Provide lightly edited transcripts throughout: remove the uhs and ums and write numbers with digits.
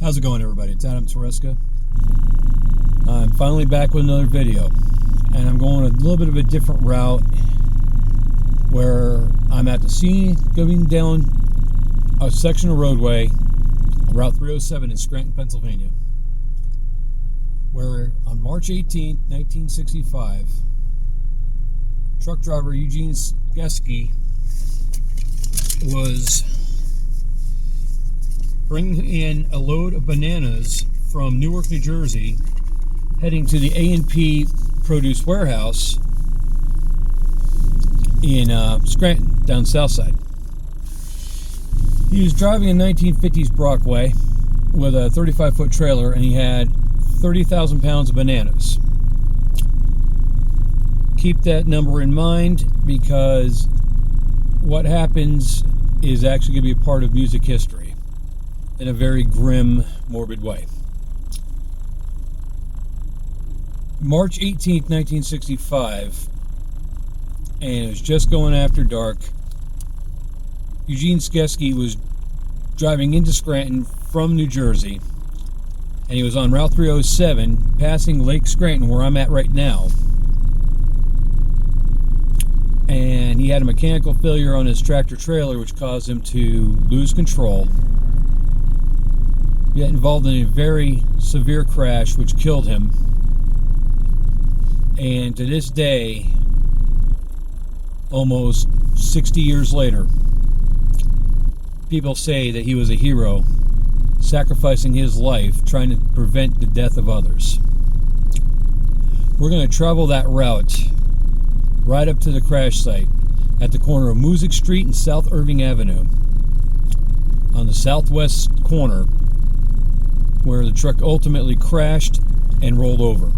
How's it going, everybody? It's Adam Tereska. I'm finally back with another video, and I'm going a little bit of a different route where I'm at the scene going down a section of roadway, Route 307 in Scranton, Pennsylvania, where on March 18, 1965, truck driver Eugene Skeski was bringing in a load of bananas from Newark, New Jersey, heading to the A&P produce warehouse in Scranton, down south side. He was driving a 1950s Brockway with a 35-foot trailer, and he had 30,000 pounds of bananas. Keep that number in mind, because what happens is actually going to be a part of music history in a very grim, morbid way. March 18th, 1965, and it was just going after dark. Eugene Skeski was driving into Scranton from New Jersey, and he was on Route 307, passing Lake Scranton, where I'm at right now. And he had a mechanical failure on his tractor trailer, which caused him to lose control. He got involved in a very severe crash, which killed him. And to this day, almost 60 years later, people say that he was a hero, sacrificing his life trying to prevent the death of others. We're going to travel that route right up to the crash site at the corner of Music Street and South Irving Avenue, on the southwest corner, where the truck ultimately crashed and rolled over.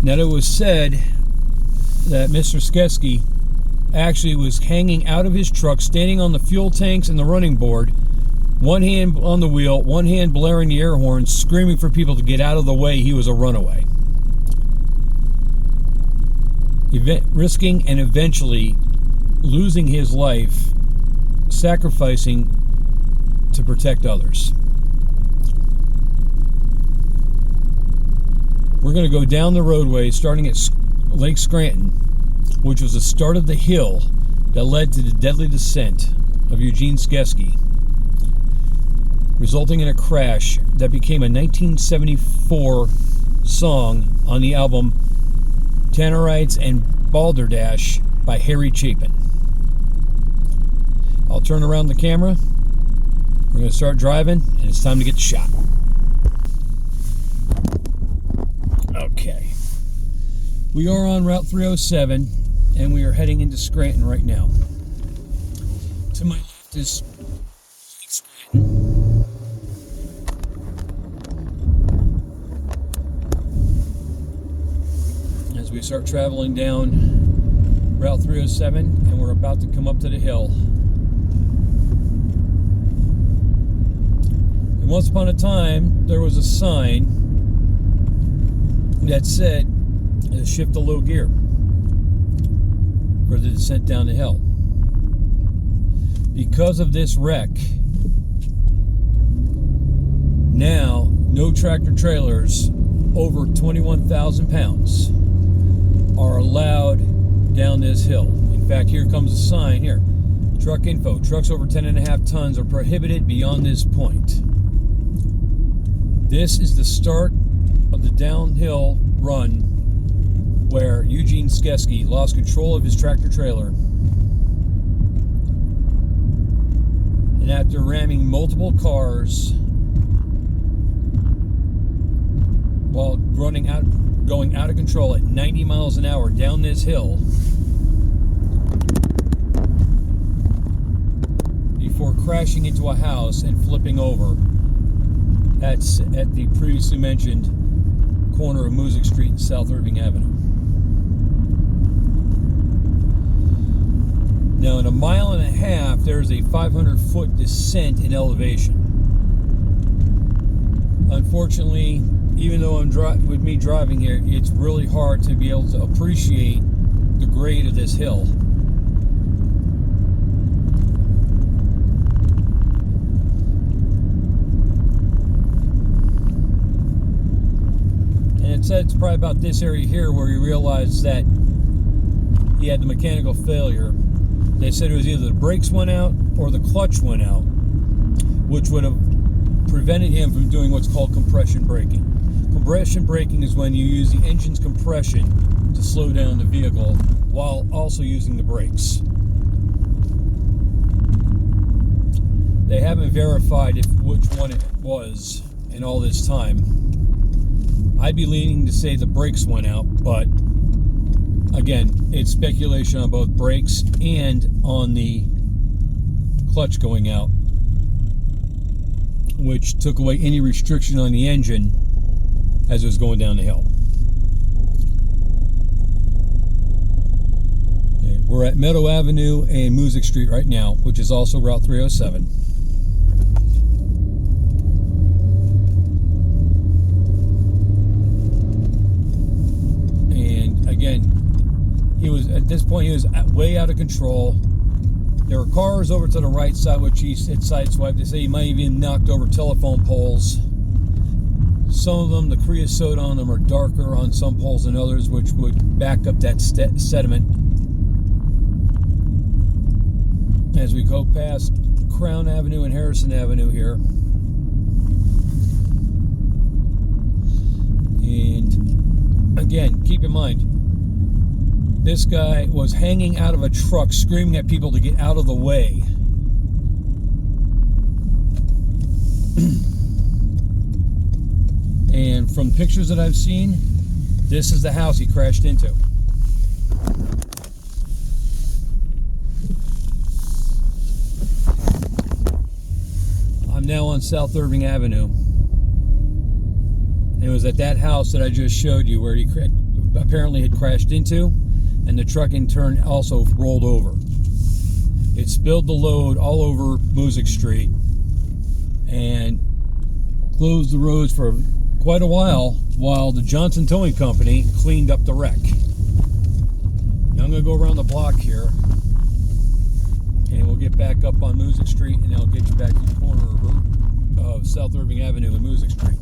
Now, it was said that Mr. Skeski actually was hanging out of his truck, standing on the fuel tanks and the running board, one hand on the wheel, one hand blaring the air horn, screaming for people to get out of the way. He was a runaway, risking and eventually losing his life, sacrificing to protect others. We're going to go down the roadway starting at Lake Scranton, which was the start of the hill that led to the deadly descent of Eugene Skeski, resulting in a crash that became a 1974 song on the album Tannerites and Balderdash by Harry Chapin. I'll turn around the camera. We're going to start driving, and it's time to get the shot. Okay. We are on Route 307, and we are heading into Scranton right now. To my left is Scranton. As we start traveling down Route 307, and we're about to come up to the hill. And once upon a time, there was a sign that said, shift to low gear for the descent down the hill. Because of this wreck, now no tractor trailers over 21,000 pounds are allowed down this hill. In fact, here comes a sign here. Truck info. Trucks over 10.5 tons are prohibited beyond this point. This is the start of the downhill run where Eugene Skeski lost control of his tractor trailer, and after ramming multiple cars while going out of control at 90 miles an hour down this hill, before crashing into a house and flipping over. That's at the previously mentioned corner of Music Street and South Irving Avenue. Now, in 1.5 miles, there's a 500-foot descent in elevation. Unfortunately, even though with me driving here, it's really hard to be able to appreciate the grade of this hill. said it's probably about this area here where he realized that he had the mechanical failure. They said it was either the brakes went out or the clutch went out, which would have prevented him from doing what's called compression braking. Compression braking is when you use the engine's compression to slow down the vehicle while also using the brakes. They haven't verified which one it was in all this time. I'd be leaning to say the brakes went out, but again, it's speculation on both brakes and on the clutch going out, which took away any restriction on the engine as it was going down the hill. Okay, we're at Meadow Avenue and Music Street right now, which is also Route 307. And again, at this point he was way out of control. There were cars over to the right side, which he had sideswiped. They say he might have even knocked over telephone poles. Some of them, the creosote on them are darker on some poles than others, which would back up that sediment. As we go past Crown Avenue and Harrison Avenue here. And again, keep in mind, this guy was hanging out of a truck screaming at people to get out of the way. And from pictures that I've seen, this is the house he crashed into. I'm now on South Irving Avenue. And it was at that house that I just showed you where he apparently had crashed into, and the truck in turn also rolled over. It spilled the load all over Music Street and closed the roads for quite a while the Johnson Towing Company cleaned up the wreck. Now I'm going to go around the block here and we'll get back up on Music Street, and I'll get you back to the corner of South Irving Avenue and Music Street.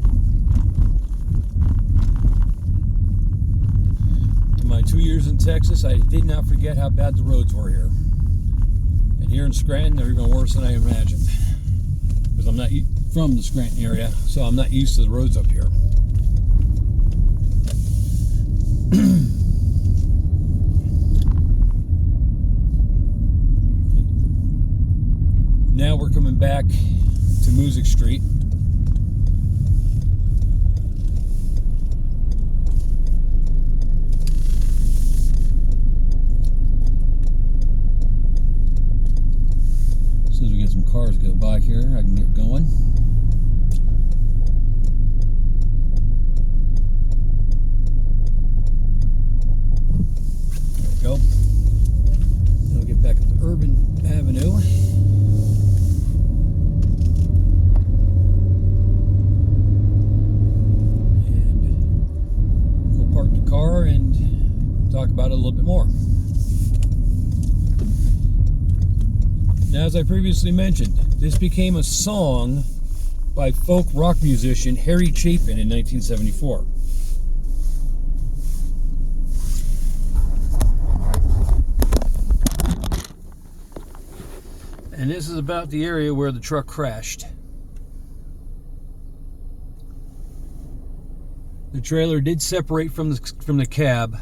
In my 2 years in Texas, I did not forget how bad the roads were here. And here in Scranton, they're even worse than I imagined. Because I'm not from the Scranton area, so I'm not used to the roads up here. Now we're coming back to Music Street. As soon as we get some cars go by here, I can get going. There we go. Then we'll get back up to Urban Avenue. Car and talk about it a little bit more. Now, as I previously mentioned, this became a song by folk rock musician Harry Chapin in 1974. And this is about the area where the truck crashed. The trailer did separate from the cab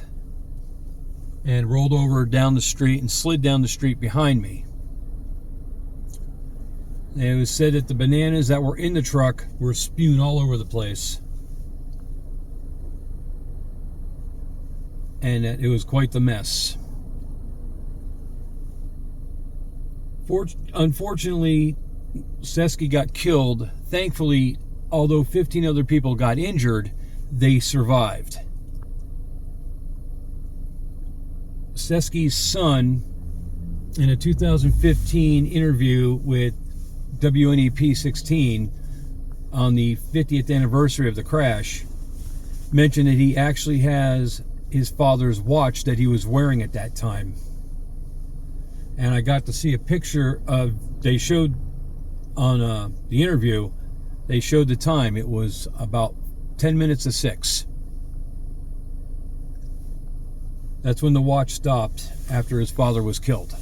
and rolled over down the street and slid down the street behind me. And it was said that the bananas that were in the truck were spewed all over the place. And that it was quite the mess. Unfortunately, Seski got killed. Thankfully, although 15 other people got injured, they survived. Seski's son, in a 2015 interview with WNEP 16 on the 50th anniversary of the crash, mentioned that he actually has his father's watch that he was wearing at that time. And I got to see a picture of, they showed on the interview, they showed the time. It was about 10 minutes to 6. That's when the watch stopped after his father was killed.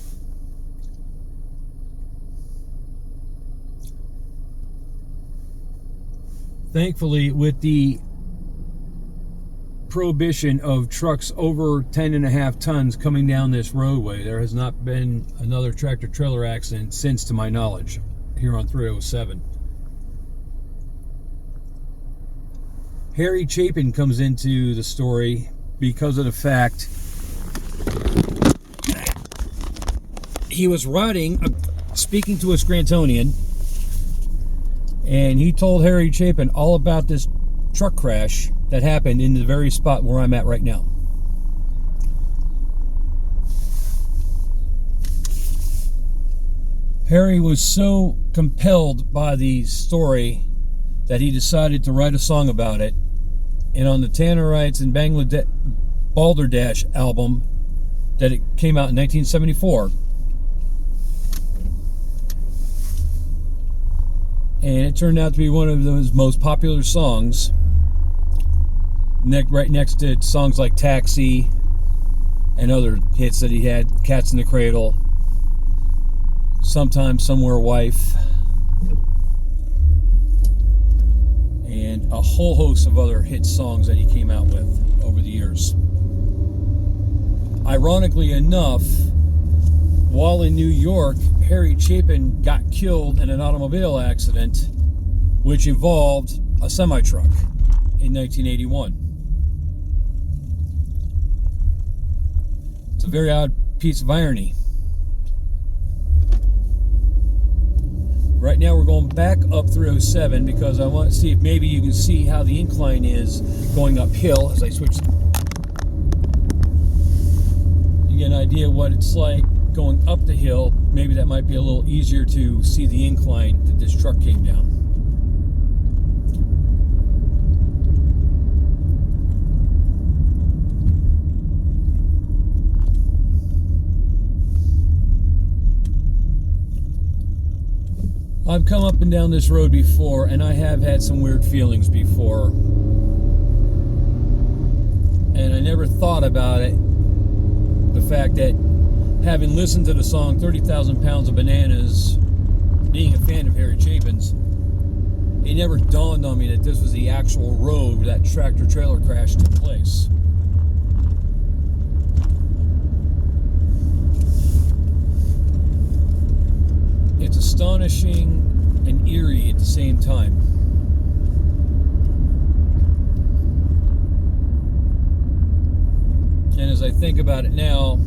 Thankfully, with the prohibition of trucks over 10.5 tons coming down this roadway, there has not been another tractor trailer accident since, to my knowledge, here on 307. Harry Chapin comes into the story because of the fact he was speaking to a Scrantonian, and he told Harry Chapin all about this truck crash that happened in the very spot where I'm at right now. Harry was so compelled by the story that he decided to write a song about it. And on the Tannerites and Balderdash album that it came out in 1974, and it turned out to be one of his most popular songs, right next to songs like Taxi and other hits that he had, Cats in the Cradle, Sometimes Somewhere Wife, and a whole host of other hit songs that he came out with over the years. Ironically enough, while in New York, Harry Chapin got killed in an automobile accident which involved a semi-truck in 1981. It's a very odd piece of irony. Right now we're going back up 307 because I want to see if maybe you can see how the incline is going uphill as I switch. You get an idea of what it's like going up the hill. Maybe that might be a little easier to see the incline that this truck came down. I've come up and down this road before, and I have had some weird feelings before. And I never thought about it. The fact that having listened to the song 30,000 Pounds of Bananas, being a fan of Harry Chapin's, it never dawned on me that this was the actual road where that tractor trailer crash took place. It's astonishing and eerie at the same time. And as I think about it now,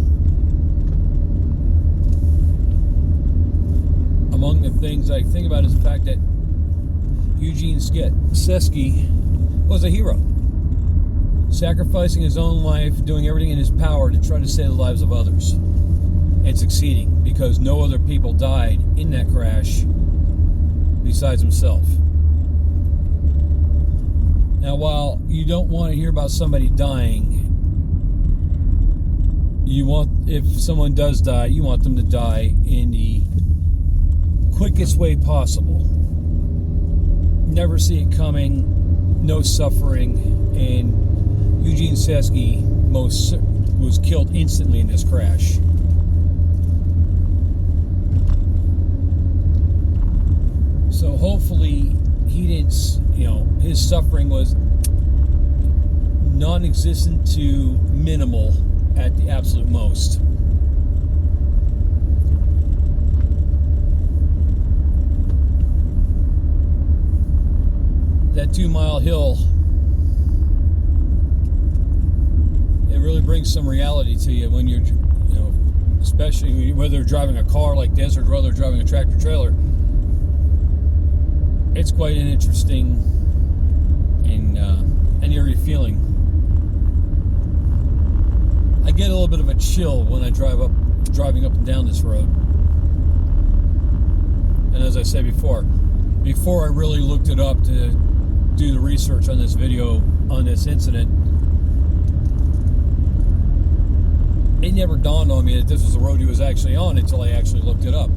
among the things I think about is the fact that Eugene Seski was a hero, sacrificing his own life, doing everything in his power to try to save the lives of others, and succeeding, because no other people died in that crash besides himself. Now, while you don't want to hear about somebody dying, if someone does die, you want them to die in the quickest way possible. Never see it coming, no suffering, and Eugene Seski was killed instantly in this crash. So hopefully he didn't, his suffering was non-existent to minimal at the absolute most. That 2-mile hill, it really brings some reality to you when you're, especially whether you're driving a car like this or whether you're driving a tractor trailer. It's quite an interesting and eerie feeling. I get a little bit of a chill when I driving up and down this road. And as I said before I really looked it up to do the research on this video, on this incident, it never dawned on me that this was the road he was actually on until I actually looked it up.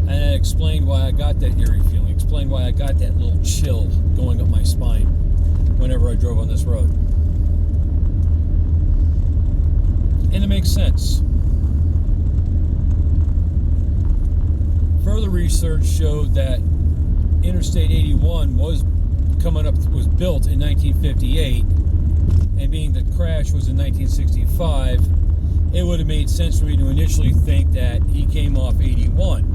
And it explained why I got that eerie feeling, explained why I got that little chill going up my spine whenever I drove on this road. And it makes sense. Further research showed that Interstate 81 was built in 1958, and being the crash was in 1965, it would have made sense for me to initially think that he came off 81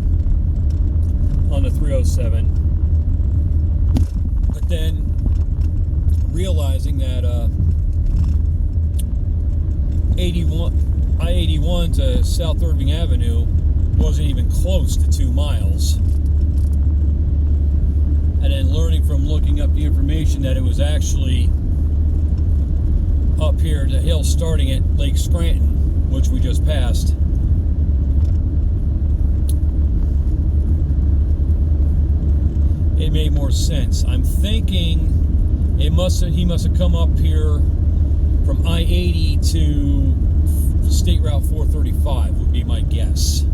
on the 307. But then realizing that I-81 to South Irving Avenue wasn't even close to 2 miles. And then learning from looking up the information that it was actually up here, the hill starting at Lake Scranton, which we just passed. It made more sense. I'm thinking he must have come up here from I-80 to State Route 435 would be my guess.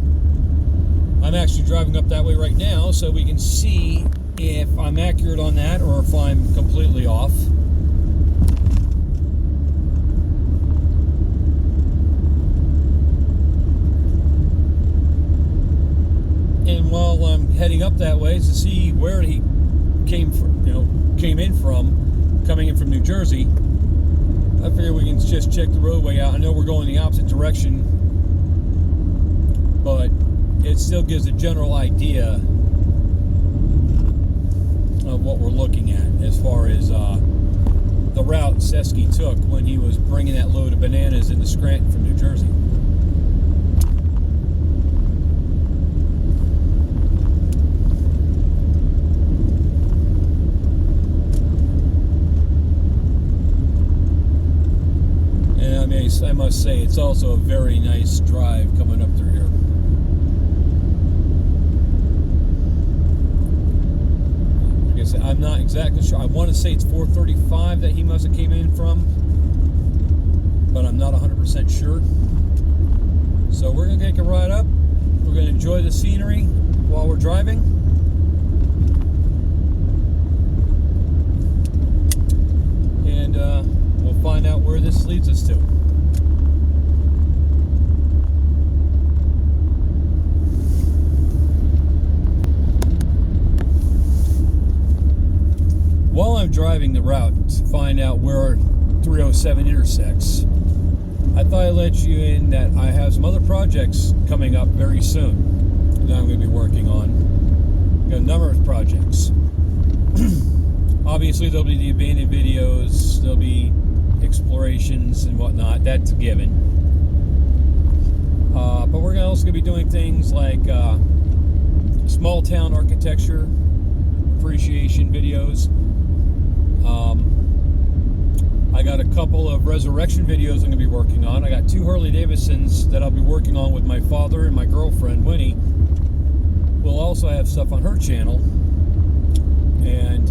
I'm actually driving up that way right now, so we can see if I'm accurate on that or if I'm completely off. And while I'm heading up that way to see where he came in from, coming in from New Jersey, I figure we can just check the roadway out. I know we're going the opposite direction, but it still gives a general idea of what we're looking at as far as the route Sesky took when he was bringing that load of bananas into Scranton from New Jersey. And I must say, it's also a very nice drive coming up through here. I'm not exactly sure. I want to say it's 435 that he must have came in from, but I'm not 100% sure. So we're going to take a ride up. We're going to enjoy the scenery while we're driving. And we'll find out where this leads us to. While I'm driving the route to find out where 307 intersects, I thought I'd let you in that I have some other projects coming up very soon that I'm going to be working on. Got a number of projects. Obviously, there'll be the abandoned videos, there'll be explorations and whatnot. That's a given. But we're also going to be doing things like small town architecture appreciation videos. I got a couple of resurrection videos I'm going to be working on. I got 2 Harley Davidsons that I'll be working on with my father and my girlfriend, Winnie. We'll also have stuff on her channel. And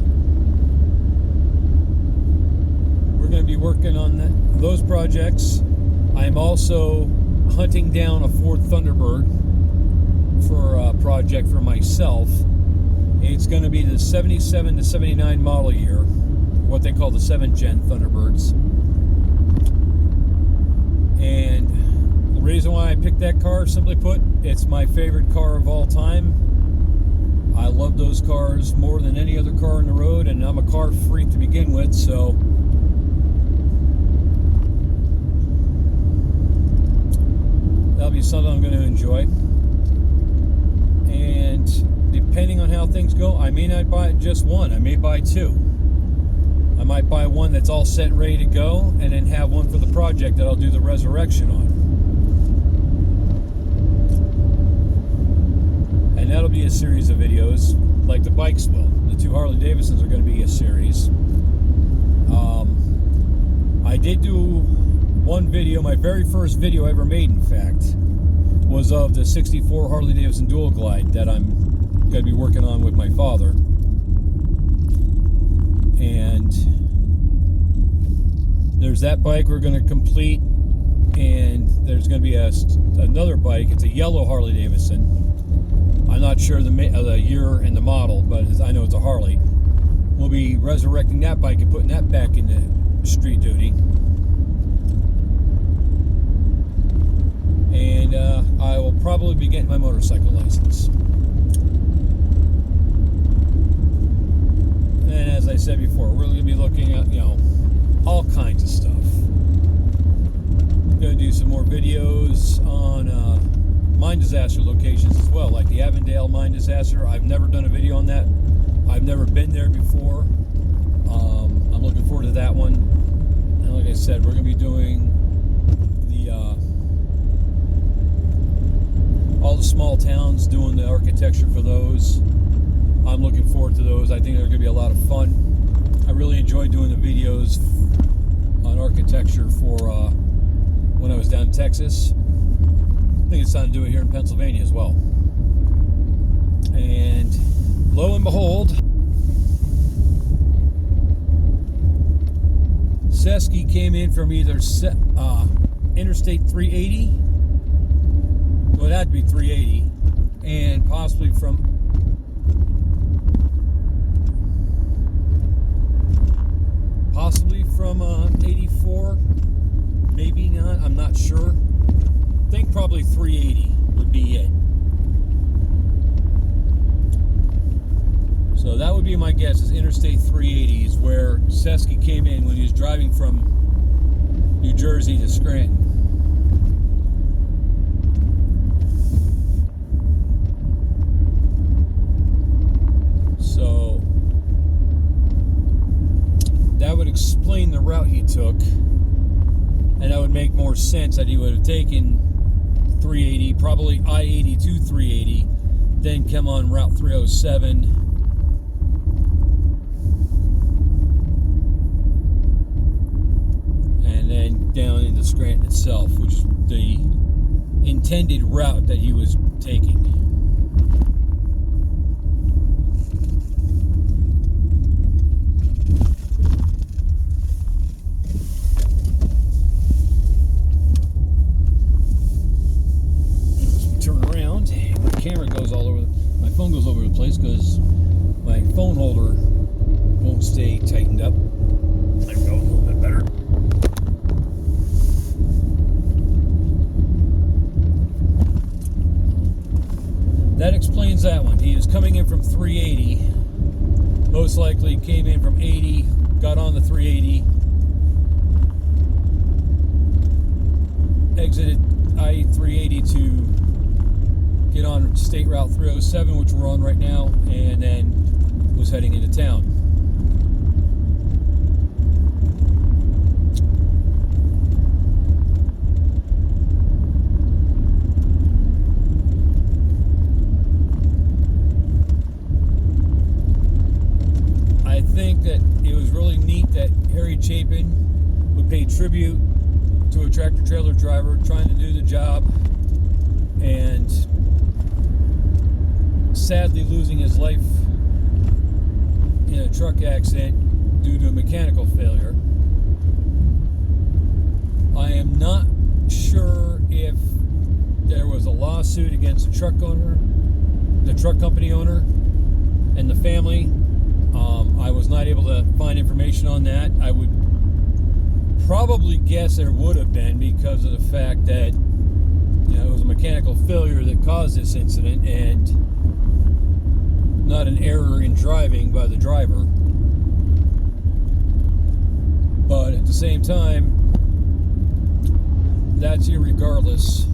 we're going to be working on those projects. I'm also hunting down a Ford Thunderbird for a project for myself. It's going to be the 77 to 79 model year, what they call the 7th gen Thunderbirds. And the reason why I picked that car, simply put, it's my favorite car of all time. I love those cars more than any other car on the road, and I'm a car freak to begin with, so that'll be something I'm going to enjoy. And depending on how things go, I may not buy just one. I may buy 2. I might buy one that's all set and ready to go, and then have one for the project that I'll do the resurrection on. And that'll be a series of videos, like the bikes will. The 2 Harley Davidsons are going to be a series. I did do one video, my very first video I ever made, in fact, was of the 64 Harley Davidson Dual Glide that I'm going to be working on with my father. And there's that bike we're going to complete, and there's going to be another bike. It's a yellow Harley Davidson. I'm not sure the year and the model, but I know it's a Harley. We'll be resurrecting that bike and putting that back into street duty. and I will probably be getting my motorcycle license. And as I said before, we're going to be looking at, all kinds of stuff. Going to do some more videos on mine disaster locations as well, like the Avondale mine disaster. I've never done a video on that. I've never been there before. I'm looking forward to that one. And like I said, we're going to be doing all the small towns, doing the architecture for those. I'm looking forward to those. I think they're going to be a lot of fun. I really enjoyed doing the videos on architecture for when I was down in Texas. I think it's time to do it here in Pennsylvania as well. And lo and behold, Sesky came in from either Interstate 380, well, that'd be 380, and possibly from 84, maybe not, I'm not sure. I think probably 380 would be it. So that would be my guess, is Interstate 380 is where Sesky came in when he was driving from New Jersey to Scranton. So that would explain the route he took, and that would make more sense that he would have taken 380, probably I-80 to 380, then come on Route 307, and then down into Scranton itself, which is the intended route that he was taking. Camera goes all over, my phone goes over the place because my phone holder won't stay tightened up. There we go, a little bit better. That explains that one. He is coming in from 380, most likely came in from 80, got on the 380, exited I-380 to get on State Route 307, which we're on right now, and then was heading into town. I think that it was really neat that Harry Chapin would pay tribute to a tractor trailer driver trying to do the job and sadly losing his life in a truck accident due to a mechanical failure. I am not sure if there was a lawsuit against the truck owner, the truck company owner, and the family. I was not able to find information on that. I would probably guess there would have been, because of the fact that it was a mechanical failure that caused this incident and not an error in driving by the driver. But at the same time, that's irregardless.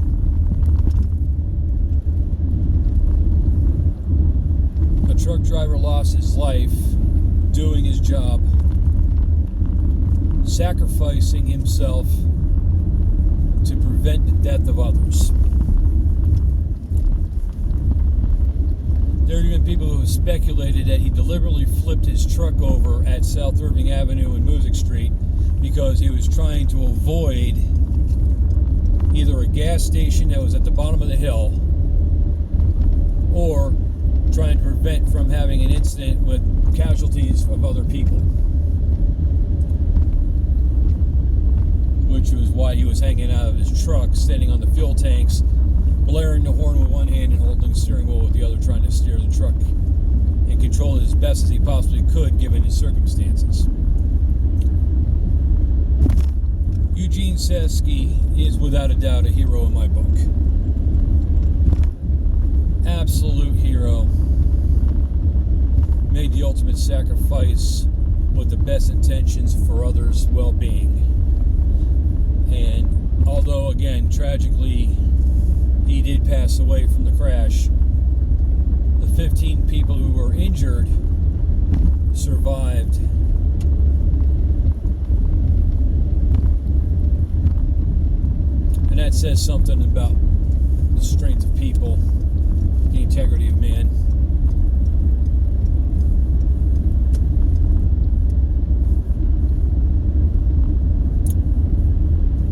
A truck driver lost his life doing his job, sacrificing himself to prevent the death of others. There have been people who have speculated that he deliberately flipped his truck over at South Irving Avenue and Music Street because he was trying to avoid either a gas station that was at the bottom of the hill or trying to prevent from having an incident with casualties of other people, which was why he was hanging out of his truck, standing on the fuel tanks, blaring the horn with one hand and holding the steering wheel with the other, trying to steer the truck and control it as best as he possibly could given his circumstances. Eugene Sesky is without a doubt a hero in my book. absolute hero, made the ultimate sacrifice with the best intentions for others' well-being. And although, again, tragically, he did pass away from the crash, the 15 people who were injured survived. And that says something about the strength of people, the integrity of man.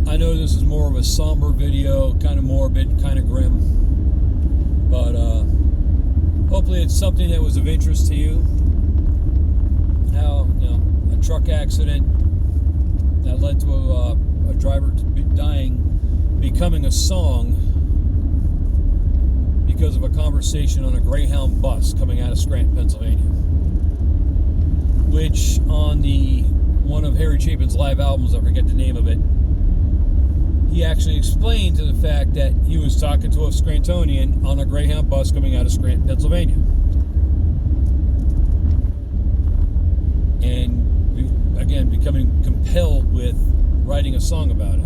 I know this is more of a somber video, kind of morbid, kind of grim, but hopefully it's something that was of interest to you. How, a truck accident that led to a driver dying, becoming a song because of a conversation on a Greyhound bus coming out of Scranton, Pennsylvania, which on one of Harry Chapin's live albums, I forget the name of it, he actually explained to the fact that he was talking to a Scrantonian on a Greyhound bus coming out of Scranton, Pennsylvania. And again, becoming compelled with writing a song about it.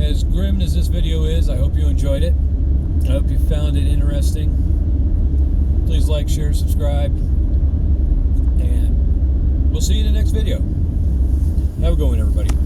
As grim as this video is, I hope you enjoyed it. I hope you found it interesting. Please like, share, subscribe, and we'll see you in the next video. Have a good one, everybody.